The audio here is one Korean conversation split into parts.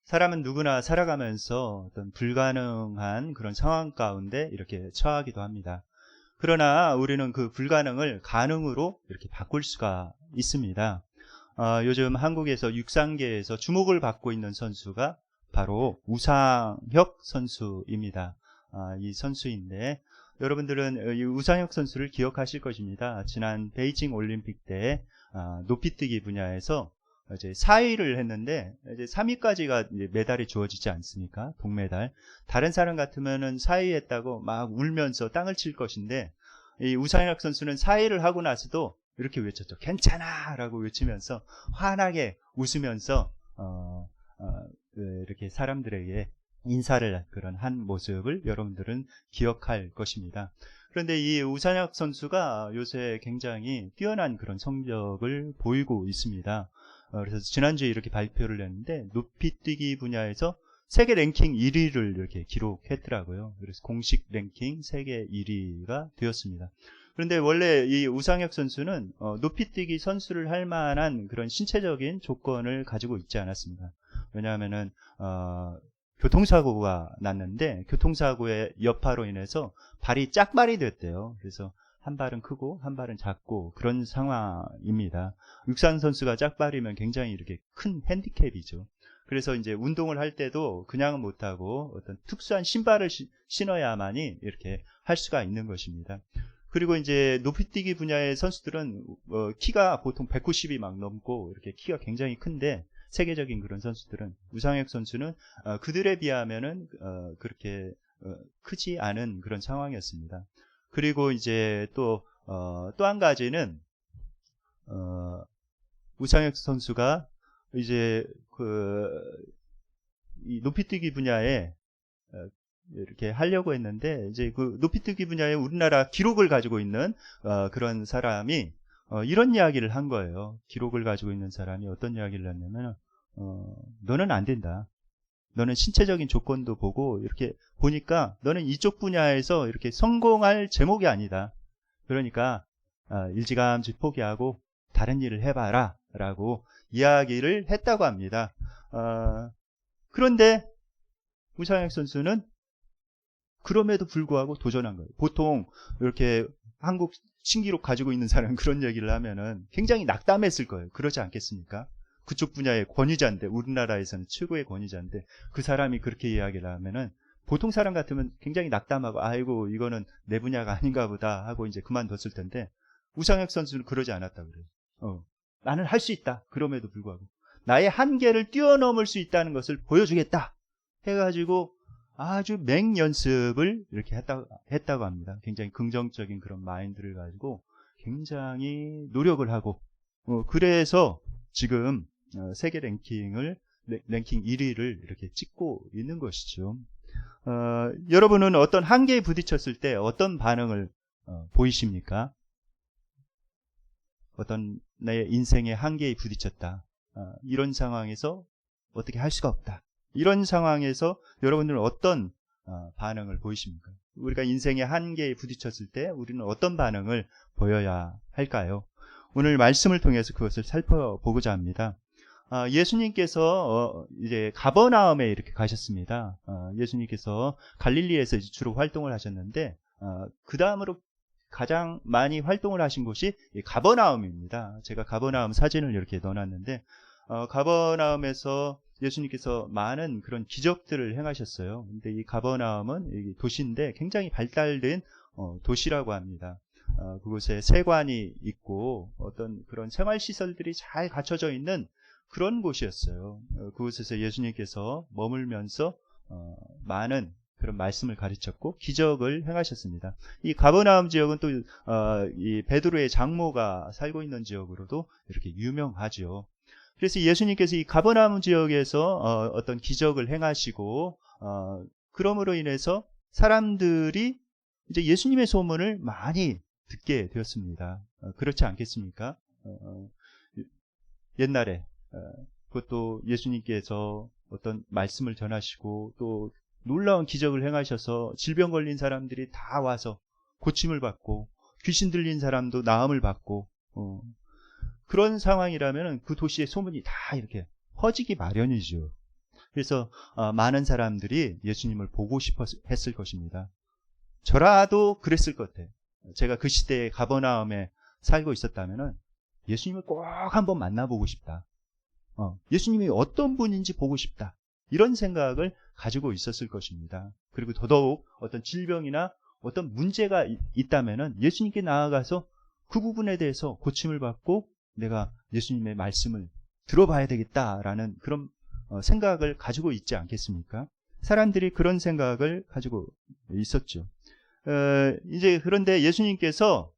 사람은 누구나 살아가면서 어떤 불가능한 그런 상황 가운데 이렇게 처하기도 합니다. 그러나 우리는 그 불가능을 가능으로 이렇게 바꿀 수가 있습니다. 요즘 한국에서 육상계에서 주목을 받고 있는 선수가 바로 우상혁 선수입니다. 이 선수인데 여러분들은 이 우상혁 선수를 기억하실 것입니다. 지난 베이징 올림픽 때 높이뛰기 분야에서 이제 4위를 했는데 이제 3위까지가 이제 메달이 주어지지 않습니까? 동메달. 다른 사람 같으면은 4위 했다고 막 울면서 땅을 칠 것인데 이 우상혁 선수는 4위를 하고 나서도 이렇게 외쳤죠. 괜찮아라고 외치면서 환하게 웃으면서 이렇게 사람들에게 인사를 그런 한 모습을 여러분들은 기억할 것입니다. 그런데 이 우상혁 선수가 요새 굉장히 뛰어난 그런 성적을 보이고 있습니다. 그래서 지난주에 이렇게 발표를 했는데 높이뛰기 분야에서 세계 랭킹 1위를 이렇게 기록했더라고요. 그래서 공식 랭킹 세계 1위가 되었습니다. 그런데 원래 이 우상혁 선수는 높이뛰기 선수를 할 만한 그런 신체적인 조건을 가지고 있지 않았습니다. 왜냐하면은 교통사고가 났는데 교통사고의 여파로 인해서 발이 짝발이 됐대요. 그래서 한 발은 크고 한 발은 작고 그런 상황입니다. 육상 선수가 짝발이면 굉장히 이렇게 큰 핸디캡이죠. 그래서 이제 운동을 할 때도 그냥은 못하고 어떤 특수한 신발을 신어야만이 이렇게 할 수가 있는 것입니다. 그리고 이제 높이뛰기 분야의 선수들은 키가 보통 190이 막 넘고 이렇게 키가 굉장히 큰데 세계적인 그런 선수들은 우상혁 선수는 그들에 비하면은 그렇게 크지 않은 그런 상황이었습니다. 그리고 이제 또 한 가지는 우상혁 선수가 이제 이 높이뛰기 분야에 이렇게 하려고 했는데 이제 그 높이뛰기 분야에 우리나라 기록을 가지고 있는 그런 사람이 이런 이야기를 한 거예요. 기록을 가지고 있는 사람이 어떤 이야기를 했냐면 너는 안 된다. 너는 신체적인 조건도 보고 이렇게 보니까 너는 이쪽 분야에서 이렇게 성공할 제목이 아니다. 그러니까 일찌감치 포기하고 다른 일을 해봐라 라고 이야기를 했다고 합니다. 그런데 우상혁 선수는 그럼에도 불구하고 도전한 거예요. 보통 이렇게 한국 신기록 가지고 있는 사람은 그런 얘기를 하면은 굉장히 낙담했을 거예요. 그러지 않겠습니까? 그쪽 분야의 권위자인데, 우리나라에서는 최고의 권위자인데 그 사람이 그렇게 이야기를 하면은 보통 사람 같으면 굉장히 낙담하고 아이고 이거는 내 분야가 아닌가 보다 하고 이제 그만뒀을 텐데 우상혁 선수는 그러지 않았다고 그래요. 나는 할 수 있다. 그럼에도 불구하고 나의 한계를 뛰어넘을 수 있다는 것을 보여주겠다 해가지고 아주 맹연습을 이렇게 했다고 합니다. 굉장히 긍정적인 그런 마인드를 가지고 굉장히 노력을 하고 그래서 지금 세계 랭킹 1위를 이렇게 찍고 있는 것이죠. 여러분은 어떤 한계에 부딪혔을 때 어떤 반응을 보이십니까? 어떤 내 인생의 한계에 부딪혔다. 이런 상황에서 어떻게 할 수가 없다. 이런 상황에서 여러분들은 어떤 반응을 보이십니까? 우리가 인생의 한계에 부딪혔을 때 우리는 어떤 반응을 보여야 할까요? 오늘 말씀을 통해서 그것을 살펴보고자 합니다. 예수님께서 이제 가버나움에 이렇게 가셨습니다. 예수님께서 갈릴리에서 이제 주로 활동을 하셨는데 그 다음으로 가장 많이 활동을 하신 곳이 가버나움입니다. 제가 가버나움 사진을 이렇게 넣어놨는데 가버나움에서 예수님께서 많은 그런 기적들을 행하셨어요. 근데 이 가버나움은 도시인데 굉장히 발달된 도시라고 합니다. 그곳에 세관이 있고 어떤 그런 생활시설들이 잘 갖춰져 있는 그런 곳이었어요. 그곳에서 예수님께서 머물면서 많은 그런 말씀을 가르쳤고 기적을 행하셨습니다. 이 가버나움 지역은 또 이 베드로의 장모가 살고 있는 지역으로도 이렇게 유명하죠. 그래서 예수님께서 이 가버나움 지역에서 어떤 기적을 행하시고 그러므로 인해서 사람들이 이제 예수님의 소문을 많이 듣게 되었습니다. 그렇지 않겠습니까? 옛날에 그것도 예수님께서 어떤 말씀을 전하시고 또 놀라운 기적을 행하셔서 질병 걸린 사람들이 다 와서 고침을 받고 귀신 들린 사람도 나음을 받고 그런 상황이라면 그 도시의 소문이 다 이렇게 퍼지기 마련이죠. 그래서 많은 사람들이 예수님을 보고 싶어 했을 것입니다. 저라도 그랬을 것 같아요. 제가 그 시대에 가버나움에 살고 있었다면은 예수님을 꼭 한번 만나보고 싶다. 예수님이 어떤 분인지 보고 싶다. 이런 생각을 가지고 있었을 것입니다. 그리고 더더욱 어떤 질병이나 어떤 문제가 있다면은 예수님께 나아가서 그 부분에 대해서 고침을 받고 내가 예수님의 말씀을 들어봐야 되겠다라는 그런 생각을 가지고 있지 않겠습니까? 사람들이 그런 생각을 가지고 있었죠. 이제 그런데 예수님께서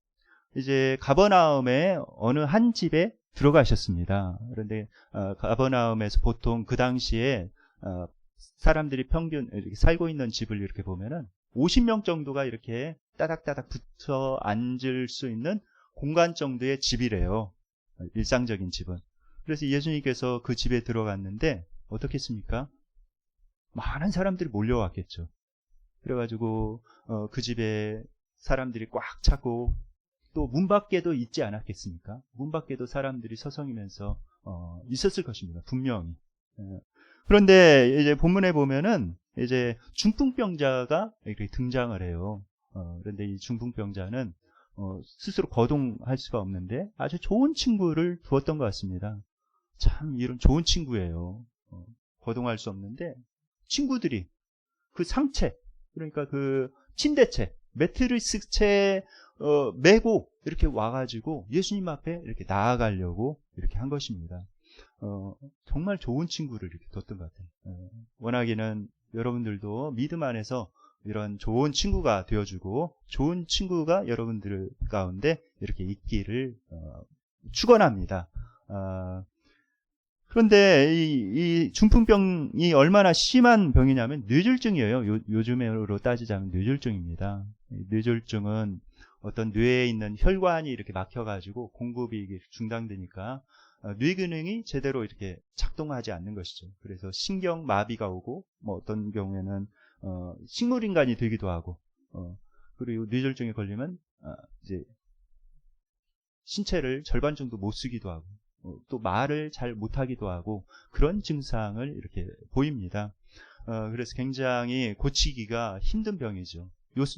이제 가버나움의 어느 한 집에 들어가셨습니다. 그런데 가버나움에서 보통 그 당시에 사람들이 평균 이렇게 살고 있는 집을 이렇게 보면은 50명 정도가 이렇게 따닥따닥 붙어 앉을 수 있는 공간 정도의 집이래요. 일상적인 집은. 그래서 예수님께서 그 집에 들어갔는데 어떻게 했습니까? 많은 사람들이 몰려왔겠죠. 그래가지고 그 집에 사람들이 꽉 차고 또 문 밖에도 있지 않았겠습니까? 문 밖에도 사람들이 서성이면서 있었을 것입니다. 분명히. 그런데 이제 본문에 보면은 이제 중풍병자가 이렇게 등장을 해요. 그런데 이 중풍병자는 스스로 거동할 수가 없는데 아주 좋은 친구를 두었던 것 같습니다. 참 이런 좋은 친구예요. 거동할 수 없는데 친구들이 그 상체, 그러니까 그 침대채, 매트리스채 메고 이렇게 와가지고 예수님 앞에 이렇게 나아가려고 이렇게 한 것입니다. 정말 좋은 친구를 이렇게 뒀던 것 같아요. 원하기는 여러분들도 믿음 안에서 이런 좋은 친구가 되어주고 좋은 친구가 여러분들 가운데 이렇게 있기를 축원합니다. 그런데 이 중풍병이 얼마나 심한 병이냐면 뇌졸중이에요. 요즘으로 따지자면 뇌졸중입니다. 뇌졸중은 어떤 뇌에 있는 혈관이 이렇게 막혀가지고 공급이 중단되니까 뇌 기능이 제대로 이렇게 작동하지 않는 것이죠. 그래서 신경 마비가 오고 뭐 어떤 경우에는 식물인간이 되기도 하고 그리고 뇌졸중에 걸리면 이제 신체를 절반 정도 못 쓰기도 하고 또 말을 잘 못하기도 하고 그런 증상을 이렇게 보입니다. 그래서 굉장히 고치기가 힘든 병이죠.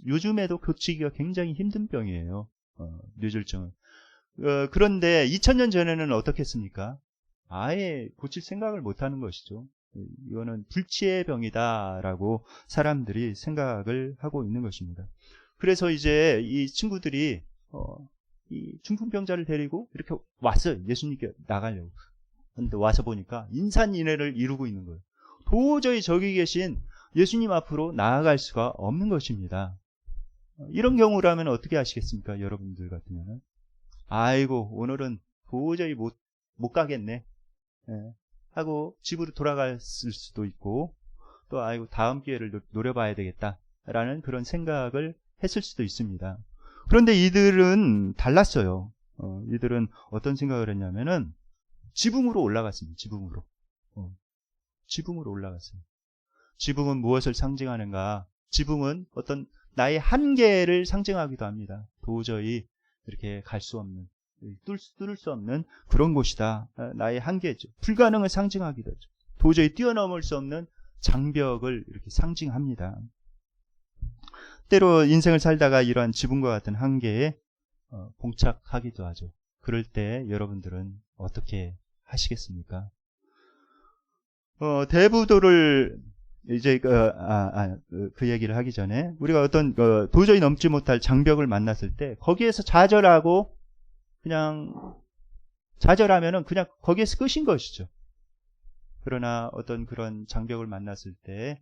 요즘에도 고치기가 굉장히 힘든 병이에요. 뇌졸중은. 그런데 2000년 전에는 어떻게 했습니까? 아예 고칠 생각을 못하는 것이죠. 이거는 불치의 병이다라고 사람들이 생각을 하고 있는 것입니다. 그래서 이제 이 친구들이 이 중풍병자를 데리고 이렇게 왔어요. 예수님께 나가려고. 그런데 와서 보니까 인산인해를 이루고 있는 거예요. 도저히 저기 계신 예수님 앞으로 나아갈 수가 없는 것입니다. 이런 경우라면 어떻게 하시겠습니까? 여러분들 같으면은. 아이고, 오늘은 도저히 못 가겠네. 하고 집으로 돌아갔을 수도 있고, 또 아이고, 다음 기회를 노려봐야 되겠다라는 그런 생각을 했을 수도 있습니다. 그런데 이들은 달랐어요. 이들은 어떤 생각을 했냐면은 지붕으로 올라갔습니다. 지붕으로. 지붕으로 올라갔어요. 지붕은 무엇을 상징하는가? 지붕은 어떤 나의 한계를 상징하기도 합니다. 도저히 이렇게 갈 수 없는, 뚫을 수 없는 그런 곳이다. 나의 한계죠. 불가능을 상징하기도 하죠. 도저히 뛰어넘을 수 없는 장벽을 이렇게 상징합니다. 때로 인생을 살다가 이러한 지붕과 같은 한계에 봉착하기도 하죠. 그럴 때 여러분들은 어떻게 하시겠습니까? 대부도를 이제 그 얘기를 하기 전에 우리가 어떤 도저히 넘지 못할 장벽을 만났을 때 거기에서 좌절하고 그냥 좌절하면은 그냥 거기에서 끝인 것이죠. 그러나 어떤 그런 장벽을 만났을 때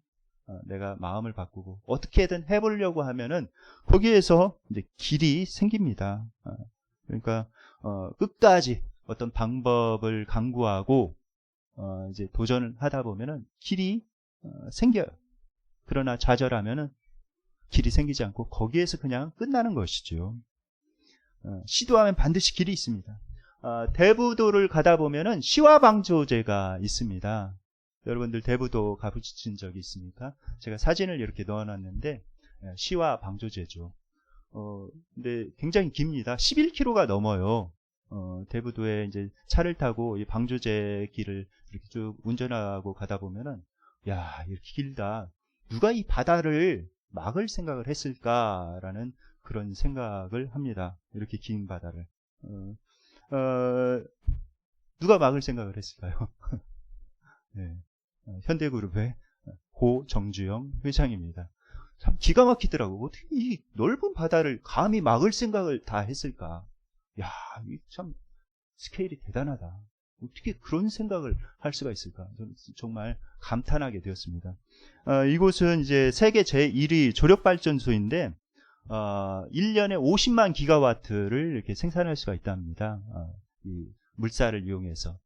내가 마음을 바꾸고 어떻게든 해보려고 하면은 거기에서 이제 길이 생깁니다. 그러니까 끝까지 어떤 방법을 강구하고 이제 도전을 하다 보면은 길이 생겨요. 그러나 좌절하면은 길이 생기지 않고 거기에서 그냥 끝나는 것이죠. 시도하면 반드시 길이 있습니다. 대부도를 가다 보면은 시화방조제가 있습니다. 여러분들 대부도 가보신 적이 있습니까? 제가 사진을 이렇게 넣어놨는데 시화방조제죠. 근데 굉장히 깁니다. 11km가 넘어요. 대부도에 이제 차를 타고 이 방조제 길을 이렇게 쭉 운전하고 가다 보면은 야, 이렇게 길다. 누가 이 바다를 막을 생각을 했을까라는 그런 생각을 합니다. 이렇게 긴 바다를. 누가 막을 생각을 했을까요? 네. 현대그룹의 고정주영 회장입니다. 참 기가 막히더라고. 어떻게 이 넓은 바다를 감히 막을 생각을 다 했을까? 야, 참 스케일이 대단하다. 어떻게 그런 생각을 할 수가 있을까? 저는 정말 감탄하게 되었습니다. 이곳은 이제 세계 제1위 조력발전소인데 1년에 50만 기가와트를 이렇게 생산할 수가 있답니다. 이 물살을 이용해서.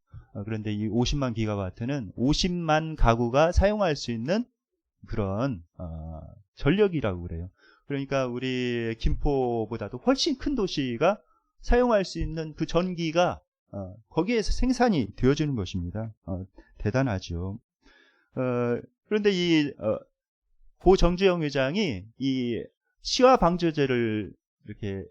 그런데 이 50만 기가와트는 50만 가구가 사용할 수 있는 그런 전력이라고 그래요. 그러니까 우리 김포보다도 훨씬 큰 도시가 사용할 수 있는 그 전기가 거기에서 생산이 되어지는 것입니다. 대단하죠. 그런데 이 고정주영 회장이 이 시화 방조제를 이렇게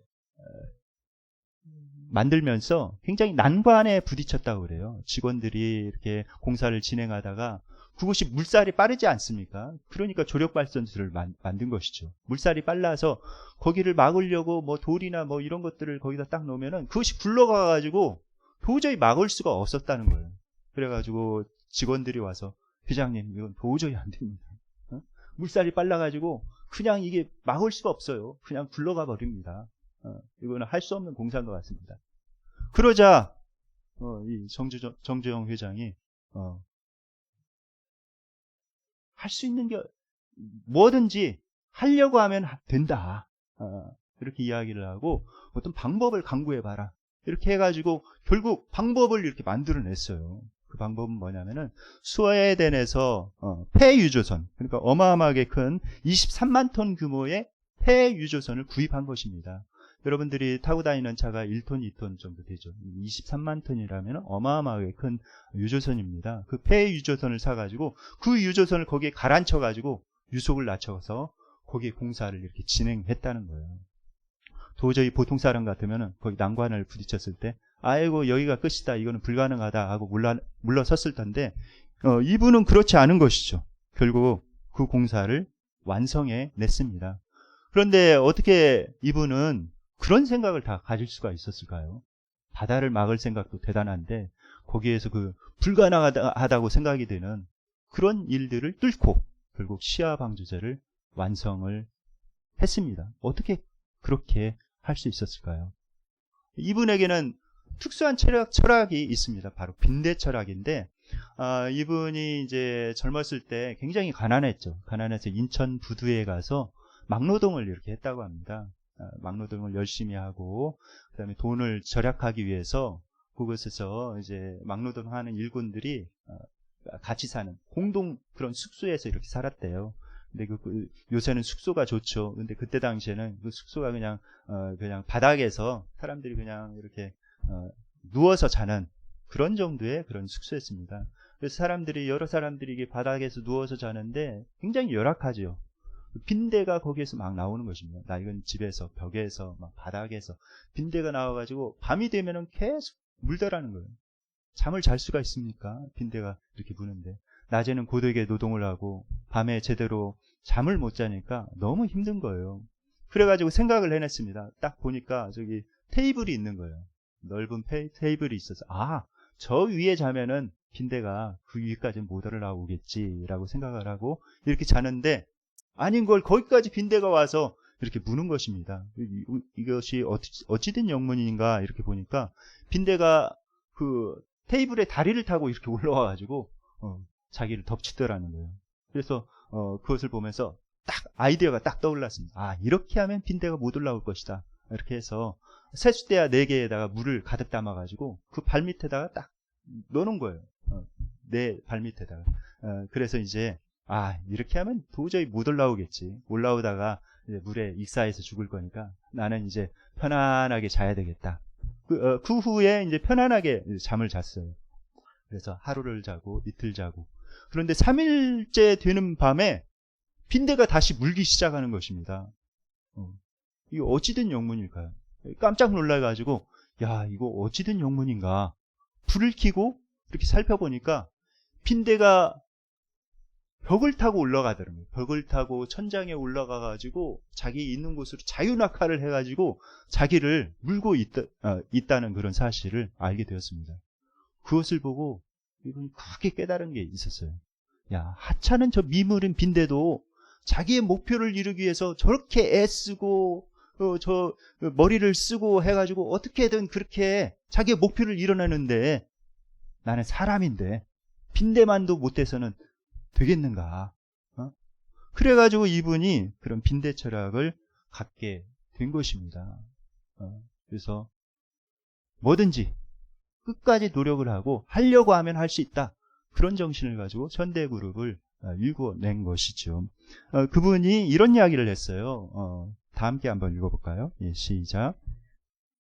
만들면서 굉장히 난관에 부딪혔다고 그래요. 직원들이 이렇게 공사를 진행하다가 그것이 물살이 빠르지 않습니까? 그러니까 조력발전소를 만든 것이죠. 물살이 빨라서 거기를 막으려고 뭐 돌이나 뭐 이런 것들을 거기다 딱 놓으면은 그것이 굴러가가지고 도저히 막을 수가 없었다는 거예요. 그래가지고 직원들이 와서 회장님 이건 도저히 안 됩니다. 물살이 빨라가지고 그냥 이게 막을 수가 없어요. 그냥 굴러가 버립니다. 이거는 할 수 없는 공사인 것 같습니다. 그러자 이 정주영 회장이 할 수 있는 게 뭐든지 하려고 하면 된다. 이렇게 이야기를 하고 어떤 방법을 강구해봐라. 이렇게 해가지고 결국 방법을 이렇게 만들어냈어요. 그 방법은 뭐냐면은 스웨덴에서 폐유조선, 그러니까 어마어마하게 큰 23만 톤 규모의 폐유조선을 구입한 것입니다. 여러분들이 타고 다니는 차가 1톤, 2톤 정도 되죠. 23만 톤이라면 어마어마하게 큰 유조선입니다. 그 폐유조선을 사가지고 그 유조선을 거기에 가라앉혀가지고 유속을 낮춰서 거기에 공사를 이렇게 진행했다는 거예요. 도저히 보통 사람 같으면 거기 난관을 부딪혔을 때 아이고 여기가 끝이다, 이거는 불가능하다 하고 물러섰을 텐데 이분은 그렇지 않은 것이죠. 결국 그 공사를 완성해 냈습니다. 그런데 어떻게 이분은 그런 생각을 다 가질 수가 있었을까요? 바다를 막을 생각도 대단한데 거기에서 그 불가능하다고 생각이 되는 그런 일들을 뚫고 결국 시화 방조제를 완성을 했습니다. 어떻게 그렇게 할 수 있었을까요? 이분에게는 특수한 철학이 있습니다. 바로 빈대 철학인데 이분이 이제 젊었을 때 굉장히 가난했죠. 가난해서 인천 부두에 가서 막노동을 이렇게 했다고 합니다. 막노동을 열심히 하고 그다음에 돈을 절약하기 위해서 그곳에서 이제 막노동하는 일꾼들이 같이 사는 공동 그런 숙소에서 이렇게 살았대요. 근데 요새는 숙소가 좋죠. 근데 그때 당시에는 그 숙소가 그냥 바닥에서 사람들이 그냥 이렇게 누워서 자는 그런 정도의 그런 숙소였습니다. 그래서 여러 사람들이 이게 바닥에서 누워서 자는데 굉장히 열악하죠. 빈대가 거기에서 막 나오는 것입니다. 낡은 집에서, 벽에서, 막 바닥에서 빈대가 나와가지고 밤이 되면은 계속 물더라는 거예요. 잠을 잘 수가 있습니까? 빈대가 이렇게 부는데. 낮에는 고되게 노동을 하고 밤에 제대로 잠을 못 자니까 너무 힘든 거예요. 그래가지고 생각을 해냈습니다. 딱 보니까 저기 테이블이 있는 거예요. 넓은 테이블이 있어서 저 위에 자면은 빈대가 그 위까지는 못 올라오겠지라고 생각을 하고 이렇게 자는데 아닌 걸 거기까지 빈대가 와서 이렇게 무는 것입니다. 이것이 어찌된 영문인가 이렇게 보니까 빈대가 그 테이블에 다리를 타고 이렇게 올라와가지고 자기를 덮치더라는 거예요. 그래서 그것을 보면서 딱 아이디어가 딱 떠올랐습니다. 이렇게 하면 빈대가 못 올라올 것이다. 이렇게 해서 세숫대야 4개에다가 물을 가득 담아가지고 그 발밑에다가 딱 넣어놓은 거예요. 내 발밑에다가. 그래서 이제 이렇게 하면 도저히 못 올라오겠지. 올라오다가 이제 물에 익사해서 죽을 거니까 나는 이제 편안하게 자야 되겠다. 그 후에 이제 편안하게 잠을 잤어요. 그래서 하루를 자고 이틀 자고. 그런데 3일째 되는 밤에 빈대가 다시 물기 시작하는 것입니다. 이거 어찌된 영문일까요? 깜짝 놀라가지고 이거 어찌된 영문인가. 불을 켜고 이렇게 살펴보니까 빈대가 벽을 타고 올라가더라고요. 벽을 타고 천장에 올라가가지고 자기 있는 곳으로 자유낙하를 해가지고 자기를 물고 있다는 그런 사실을 알게 되었습니다. 그것을 보고 이분이 크게 깨달은 게 있었어요. 야, 하찮은 저 미물인 빈대도 자기의 목표를 이루기 위해서 저렇게 애쓰고 저 머리를 쓰고 해가지고 어떻게든 그렇게 자기의 목표를 이뤄내는데 나는 사람인데 빈대만도 못해서는 되겠는가? 그래가지고 이분이 그런 빈대 철학을 갖게 된 것입니다. 그래서 뭐든지 끝까지 노력을 하고 하려고 하면 할 수 있다. 그런 정신을 가지고 현대그룹을 일궈낸 것이죠. 그분이 이런 이야기를 했어요. 다 함께 한번 읽어볼까요? 예, 시작.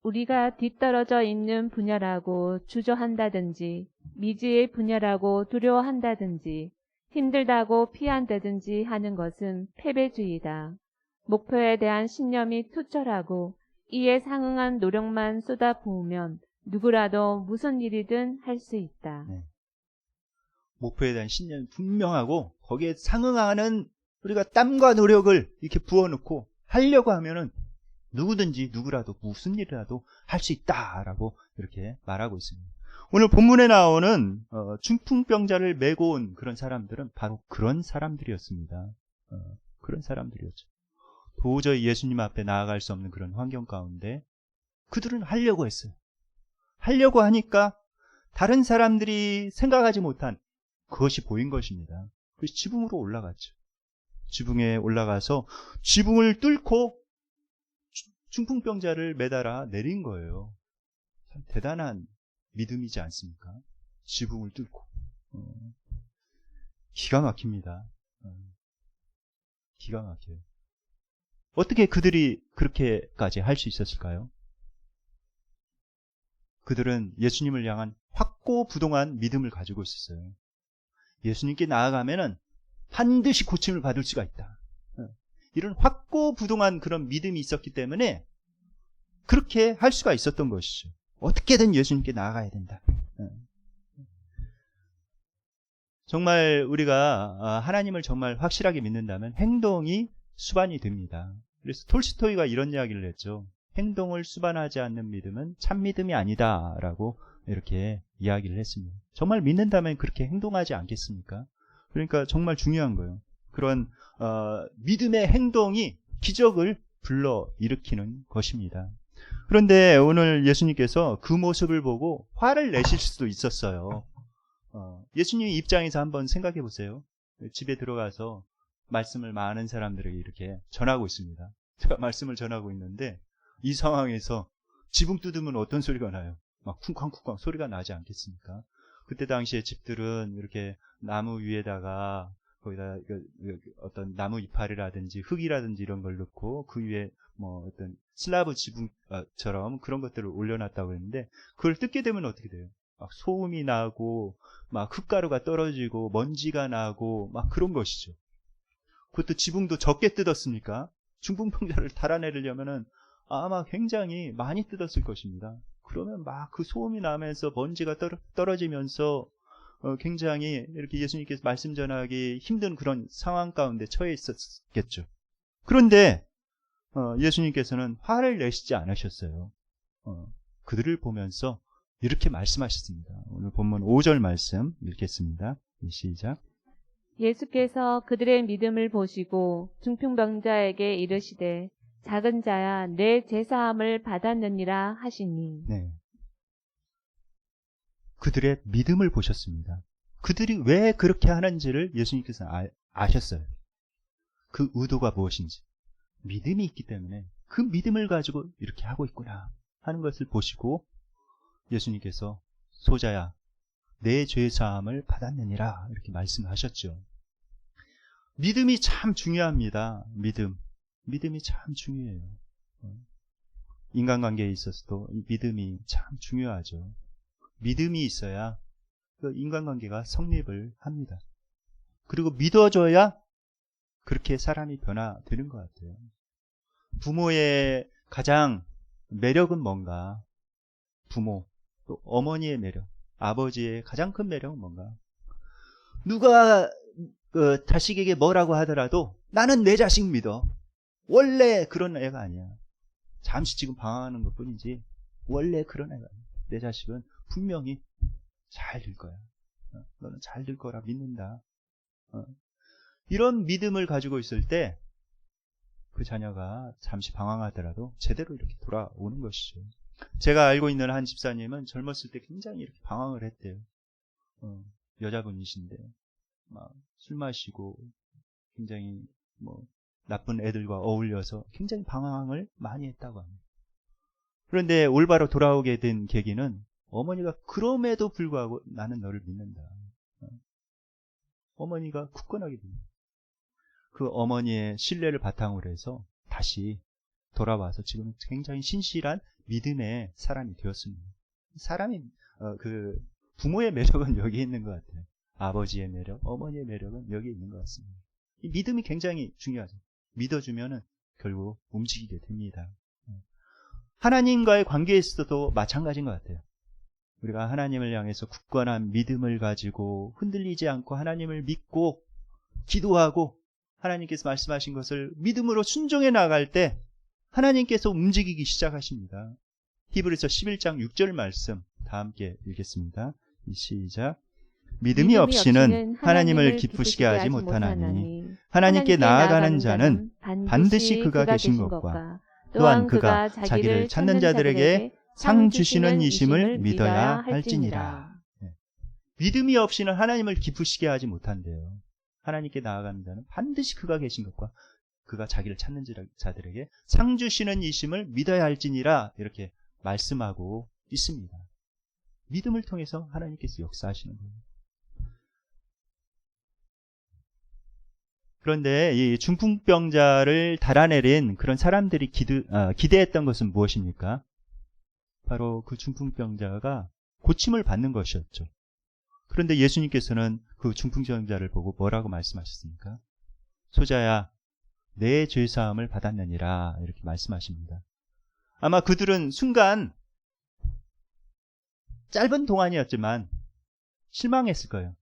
우리가 뒤떨어져 있는 분야라고 주저한다든지 미지의 분야라고 두려워한다든지 힘들다고 피한다든지 하는 것은 패배주의다. 목표에 대한 신념이 투철하고 이에 상응한 노력만 쏟아부으면 누구라도 무슨 일이든 할 수 있다. 네. 목표에 대한 신념이 분명하고 거기에 상응하는 우리가 땀과 노력을 이렇게 부어놓고 하려고 하면은 누구든지 누구라도 무슨 일이라도 할 수 있다라고 이렇게 말하고 있습니다. 오늘 본문에 나오는 중풍병자를 메고 온 그런 사람들은 바로 그런 사람들이었습니다. 그런 사람들이었죠. 도저히 예수님 앞에 나아갈 수 없는 그런 환경 가운데 그들은 하려고 했어요. 하려고 하니까 다른 사람들이 생각하지 못한 그것이 보인 것입니다. 그래서 지붕으로 올라갔죠. 지붕에 올라가서 지붕을 뚫고 중풍병자를 매달아 내린 거예요. 참 대단한 믿음이지 않습니까? 지붕을 뚫고. 기가 막힙니다. 기가 막혀요. 어떻게 그들이 그렇게까지 할 수 있었을까요? 그들은 예수님을 향한 확고부동한 믿음을 가지고 있었어요. 예수님께 나아가면은 반드시 고침을 받을 수가 있다. 이런 확고부동한 그런 믿음이 있었기 때문에 그렇게 할 수가 있었던 것이죠. 어떻게든 예수님께 나아가야 된다. 정말 우리가 하나님을 정말 확실하게 믿는다면 행동이 수반이 됩니다. 그래서 톨스토이가 이런 이야기를 했죠. 행동을 수반하지 않는 믿음은 참 믿음이 아니다 라고 이렇게 이야기를 했습니다. 정말 믿는다면 그렇게 행동하지 않겠습니까? 그러니까 정말 중요한 거예요. 그런 믿음의 행동이 기적을 불러일으키는 것입니다. 그런데 오늘 예수님께서 그 모습을 보고 화를 내실 수도 있었어요. 예수님 입장에서 한번 생각해 보세요. 집에 들어가서 말씀을 많은 사람들에게 이렇게 전하고 있습니다. 제가 말씀을 전하고 있는데 이 상황에서 지붕 뜯으면 어떤 소리가 나요? 막 쿵쾅쿵쾅 소리가 나지 않겠습니까? 그때 당시에 집들은 이렇게 나무 위에다가 거기다 어떤 나무 이파리라든지 흙이라든지 이런 걸 넣고 그 위에 뭐 어떤 슬라브 지붕처럼 그런 것들을 올려놨다고 했는데 그걸 뜯게 되면 어떻게 돼요? 막 소음이 나고 막 흙가루가 떨어지고 먼지가 나고 막 그런 것이죠. 그것도 지붕도 적게 뜯었습니까? 중풍병자를 달아내려면은 아마 굉장히 많이 뜯었을 것입니다. 그러면 막 그 소음이 나면서 먼지가 떨어지면서 굉장히 이렇게 예수님께서 말씀 전하기 힘든 그런 상황 가운데 처해 있었겠죠. 그런데 예수님께서는 화를 내시지 않으셨어요. 그들을 보면서 이렇게 말씀하셨습니다. 오늘 본문 5절 말씀 읽겠습니다. 시작. 예수께서 그들의 믿음을 보시고 중풍병자에게 이르시되 작은 자야 내 제사함을 받았느니라 하시니. 네. 그들의 믿음을 보셨습니다. 그들이 왜 그렇게 하는지를 예수님께서 아셨어요. 그 의도가 무엇인지. 믿음이 있기 때문에 그 믿음을 가지고 이렇게 하고 있구나 하는 것을 보시고 예수님께서 소자야 내 죄사함을 받았느니라 이렇게 말씀하셨죠. 믿음이 참 중요합니다. 믿음이 참 중요해요. 인간관계에 있어서도 이 믿음이 참 중요하죠. 믿음이 있어야 그 인간관계가 성립을 합니다. 그리고 믿어줘야 그렇게 사람이 변화되는 것 같아요. 부모의 가장 매력은 뭔가? 부모, 또 어머니의 매력, 아버지의 가장 큰 매력은 뭔가? 누가 그 자식에게 뭐라고 하더라도 나는 내 자식 믿어. 원래 그런 애가 아니야. 잠시 지금 방황하는 것 뿐이지 원래 그런 애가 아니야. 내 자식은 분명히 잘 될 거야. 너는 잘 될 거라 믿는다. 이런 믿음을 가지고 있을 때 그 자녀가 잠시 방황하더라도 제대로 이렇게 돌아오는 것이죠. 제가 알고 있는 한 집사님은 젊었을 때 굉장히 이렇게 방황을 했대요. 여자분이신데 막 술 마시고 굉장히 뭐 나쁜 애들과 어울려서 굉장히 방황을 많이 했다고 합니다. 그런데 올바로 돌아오게 된 계기는 어머니가 그럼에도 불구하고 나는 너를 믿는다. 어머니가 굳건하게 됩니다. 그 어머니의 신뢰를 바탕으로 해서 다시 돌아와서 지금 굉장히 신실한 믿음의 사람이 되었습니다. 사람이 그 부모의 매력은 여기 있는 것 같아요. 아버지의 매력, 어머니의 매력은 여기 있는 것 같습니다. 이 믿음이 굉장히 중요하죠. 믿어주면은 결국 움직이게 됩니다. 하나님과의 관계에서도 마찬가지인 것 같아요. 우리가 하나님을 향해서 굳건한 믿음을 가지고 흔들리지 않고 하나님을 믿고 기도하고 하나님께서 말씀하신 것을 믿음으로 순종해 나갈 때 하나님께서 움직이기 시작하십니다. 히브리서 11장 6절 말씀 다 함께 읽겠습니다. 시작. 믿음이 없이는 하나님을 기쁘시게 하지 못하나니 하나님께 나아가는 자는 반드시 그가 계신 것과 또한 그가 자기를 찾는 자들에게 상 주시는 이심을 믿어야 할지니라. 믿음이 없이는 하나님을 기쁘시게 하지 못한대요. 하나님께 나아가는 자는 반드시 그가 계신 것과 그가 자기를 찾는 자들에게 상 주시는 이심을 믿어야 할지니라 이렇게 말씀하고 있습니다. 믿음을 통해서 하나님께서 역사하시는 거예요. 그런데 이 중풍병자를 달아내린 그런 사람들이 기대했던 것은 무엇입니까? 바로 그 중풍병자가 고침을 받는 것이었죠. 그런데 예수님께서는 그 중풍병자를 보고 뭐라고 말씀하셨습니까? 소자야, 내 죄사함을 받았느니라 이렇게 말씀하십니다. 아마 그들은 순간 짧은 동안이었지만 실망했을 거예요.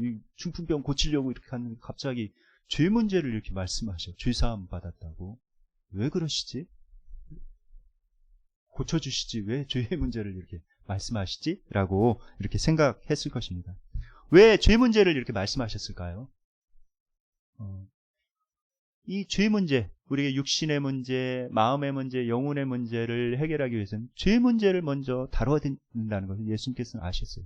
이 중풍병 고치려고 이렇게 하는데 갑자기 죄 문제를 이렇게 말씀하셔. 죄사함 받았다고. 왜 그러시지? 고쳐주시지 왜 죄의 문제를 이렇게 말씀하시지? 라고 이렇게 생각했을 것입니다. 왜 죄 문제를 이렇게 말씀하셨을까요? 이 죄 문제, 우리의 육신의 문제, 마음의 문제, 영혼의 문제를 해결하기 위해서는 죄 문제를 먼저 다뤄야 된다는 것을 예수님께서는 아셨어요.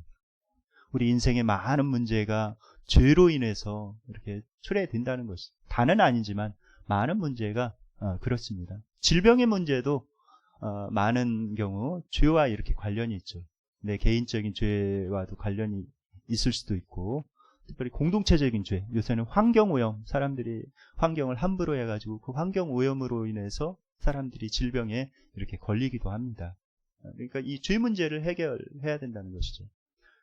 우리 인생의 많은 문제가 죄로 인해서 이렇게 초래된다는 것이 다는 아니지만 많은 문제가 그렇습니다. 질병의 문제도 많은 경우 죄와 이렇게 관련이 있죠. 내 개인적인 죄와도 관련이 있을 수도 있고 특별히 공동체적인 죄, 요새는 환경오염, 사람들이 환경을 함부로 해가지고 그 환경오염으로 인해서 사람들이 질병에 이렇게 걸리기도 합니다. 그러니까 이 죄 문제를 해결해야 된다는 것이죠.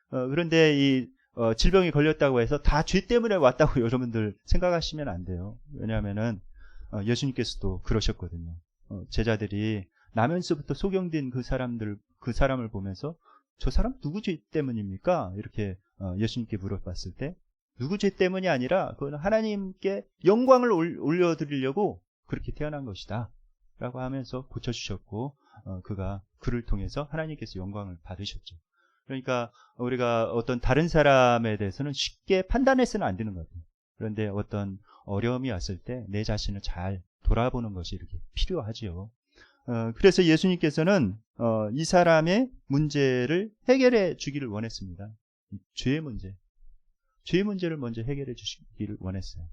그런데 이 질병이 걸렸다고 해서 다 죄 때문에 왔다고 여러분들 생각하시면 안 돼요. 왜냐하면은 예수님께서도 그러셨거든요. 제자들이 나면서부터 소경된 그 사람을 보면서 저 사람 누구 죄 때문입니까? 이렇게 예수님께 물어봤을 때 누구 죄 때문이 아니라 그건 하나님께 영광을 올려드리려고 그렇게 태어난 것이다 라고 하면서 고쳐주셨고 그를 통해서 하나님께서 영광을 받으셨죠. 그러니까 우리가 어떤 다른 사람에 대해서는 쉽게 판단해서는 안 되는 것 같아요. 그런데 어떤 어려움이 왔을 때 내 자신을 잘 돌아보는 것이 이렇게 필요하지요. 그래서 예수님께서는 이 사람의 문제를 해결해 주기를 원했습니다. 죄의 문제를 먼저 해결해 주시기를 원했어요.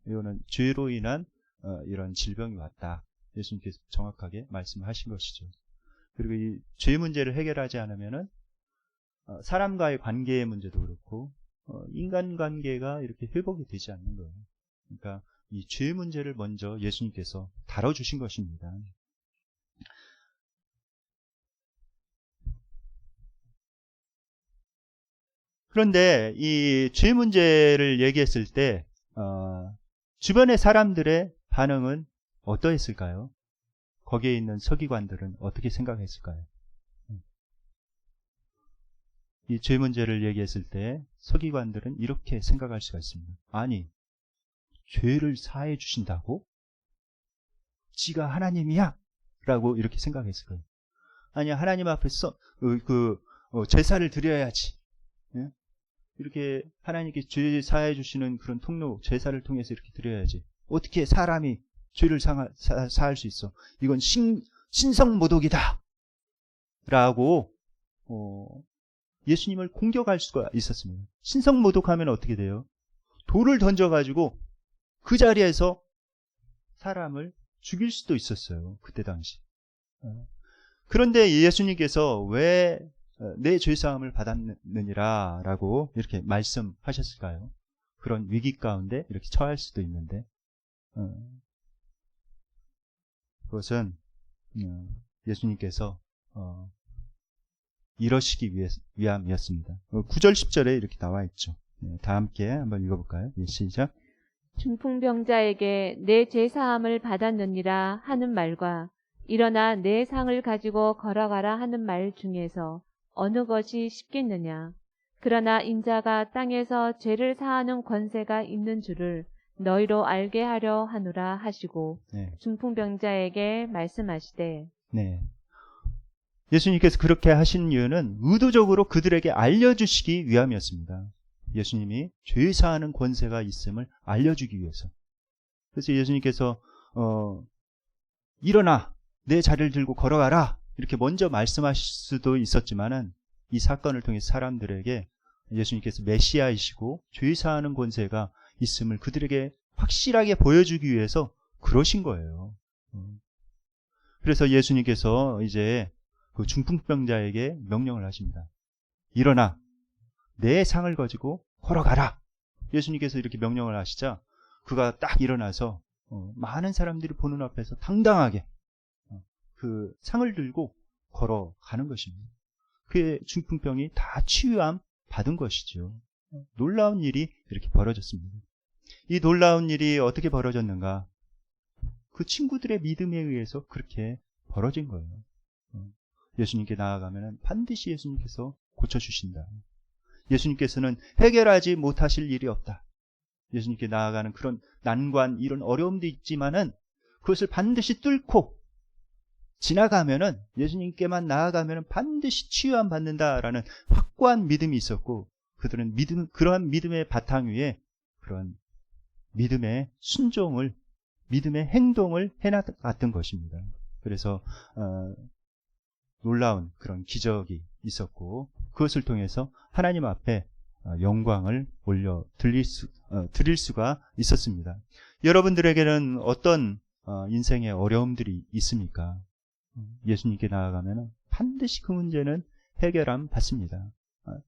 이거는 죄로 인한 이런 질병이 왔다. 예수님께서 정확하게 말씀하신 것이죠. 그리고 이 죄 문제를 해결하지 않으면은 사람과의 관계의 문제도 그렇고 인간관계가 이렇게 회복이 되지 않는 거예요. 그러니까 이 죄 문제를 먼저 예수님께서 다뤄주신 것입니다. 그런데 이 죄 문제를 얘기했을 때 주변의 사람들의 반응은 어떠했을까요? 거기에 있는 서기관들은 어떻게 생각했을까요? 이 죄 문제를 얘기했을 때 서기관들은 이렇게 생각할 수가 있습니다. 아니, 죄를 사해 주신다고? 지가 하나님이야? 라고 이렇게 생각했을 거예요. 아니, 하나님 앞에서 제사를 드려야지. 예? 이렇게 하나님께 죄 사해 주시는 그런 통로, 제사를 통해서 이렇게 드려야지. 어떻게 사람이 죄를 사할 수 있어? 이건 신성모독이다. 라고 예수님을 공격할 수가 있었습니다. 신성모독하면 어떻게 돼요? 돌을 던져가지고 그 자리에서 사람을 죽일 수도 있었어요. 그때 당시. 그런데 예수님께서 왜 내 죄사함을 받았느니라 라고 이렇게 말씀하셨을까요? 그런 위기 가운데 이렇게 처할 수도 있는데 그것은 예수님께서 이러시기 위함이었습니다. 9절 10절에 이렇게 나와 있죠. 다 함께 한번 읽어볼까요? 시작. 중풍병자에게 내 죄사함을 받았느니라 하는 말과 일어나 내 상을 가지고 걸어가라 하는 말 중에서 어느 것이 쉽겠느냐. 그러나 인자가 땅에서 죄를 사하는 권세가 있는 줄을 너희로 알게 하려 하노라 하시고 네. 중풍병자에게 말씀하시되 네. 예수님께서 그렇게 하신 이유는 의도적으로 그들에게 알려주시기 위함이었습니다. 예수님이 죄 사하는 권세가 있음을 알려주기 위해서. 그래서 예수님께서 일어나 내 자리를 들고 걸어가라 이렇게 먼저 말씀하실 수도 있었지만은 이 사건을 통해 사람들에게 예수님께서 메시아이시고 죄 사하는 권세가 있음을 그들에게 확실하게 보여주기 위해서 그러신 거예요. 그래서 예수님께서 이제 그 중풍병자에게 명령을 하십니다. 일어나 내 상을 가지고 걸어가라. 예수님께서 이렇게 명령을 하시자 그가 딱 일어나서 많은 사람들이 보는 앞에서 당당하게 그 상을 들고 걸어가는 것입니다. 그의 중풍병이 다 치유함 받은 것이죠. 놀라운 일이 이렇게 벌어졌습니다. 이 놀라운 일이 어떻게 벌어졌는가? 그 친구들의 믿음에 의해서 그렇게 벌어진 거예요. 예수님께 나아가면 반드시 예수님께서 고쳐주신다. 예수님께서는 해결하지 못하실 일이 없다. 예수님께 나아가는 그런 난관, 이런 어려움도 있지만은 그것을 반드시 뚫고 지나가면은 예수님께만 나아가면은 반드시 치유함 받는다라는 확고한 믿음이 있었고 그들은 그러한 믿음의 바탕 위에 그런 믿음의 순종을, 믿음의 행동을 해나갔던 것입니다. 그래서 놀라운 그런 기적이 있었고 그것을 통해서 하나님 앞에 영광을 드릴 수가 있었습니다. 여러분들에게는 어떤 인생의 어려움들이 있습니까? 예수님께 나아가면 반드시 그 문제는 해결함 받습니다.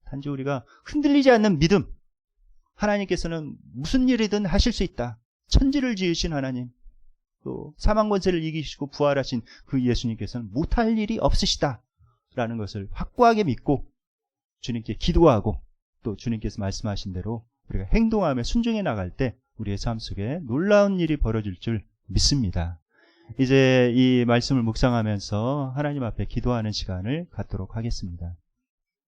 단지 우리가 흔들리지 않는 믿음, 하나님께서는 무슨 일이든 하실 수 있다. 천지를 지으신 하나님, 또 사망 권세를 이기시고 부활하신 그 예수님께서는 못할 일이 없으시다 라는 것을 확고하게 믿고 주님께 기도하고 또 주님께서 말씀하신 대로 우리가 행동하며 순종해 나갈 때 우리의 삶 속에 놀라운 일이 벌어질 줄 믿습니다. 이제 이 말씀을 묵상하면서 하나님 앞에 기도하는 시간을 갖도록 하겠습니다.